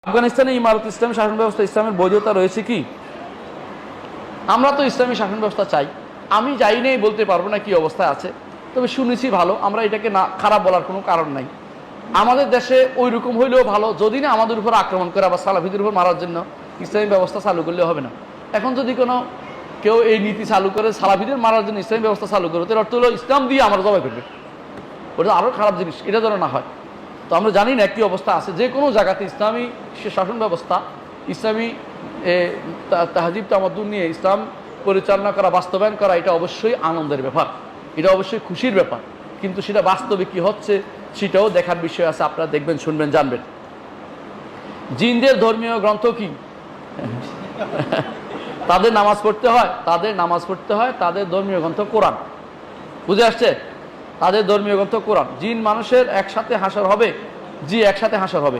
আফগানিস্তানে ইমারত ইসলামী শাসন ব্যবস্থা ইসলামের বৈধতা রয়েছে কি? আমরা তো ইসলামী শাসন ব্যবস্থা চাই। আমি যাই নেই বলতে পারবো না কি অবস্থায় আছে, তবে শুনেছি ভালো। আমরা এটাকে না খারাপ বলার কোনো কারণ নাই। আমাদের দেশে ওই রকম হইলেও ভালো, যদি না আমাদের উপর আক্রমণ করে আবার সালাফিদের উপর মারার জন্য ইসলামী ব্যবস্থা চালু করলে হবে না। এখন যদি কোনো কেউ এই নীতি চালু করে সালাফিদের মারার জন্য ইসলামী ব্যবস্থা চালু করে, তার অর্থ হলো ইসলাম দিয়ে আমরা জবাই করবে, ওটা আরও খারাপ জিনিস। এটা যেন না হয়। তো আমরা জানি না একটি অবস্থা আছে, যে কোনো জায়গাতে ইসলামী শাসন ব্যবস্থা, ইসলামী তাহজিব তামাদ্দুন নিয়ে ইসলাম পরিচালনা করা, বাস্তবায়ন করা, এটা অবশ্যই আনন্দের ব্যাপার, এটা অবশ্যই খুশির ব্যাপার। কিন্তু সেটা বাস্তবে কি হচ্ছে সেটাও দেখার বিষয় আছে। আপনারা দেখবেন, শুনবেন, জানবেন। জিনদের ধর্মীয় গ্রন্থ কি? তাদের নামাজ পড়তে হয়, তাদের ধর্মীয় গ্রন্থ কোরআন। বুঝে আসছে? তাদের ধর্মীয় গ্রন্থ কোরআন। জিন মানুষের একসাথে হাসর হবে? জি, একসাথে হাসর হবে।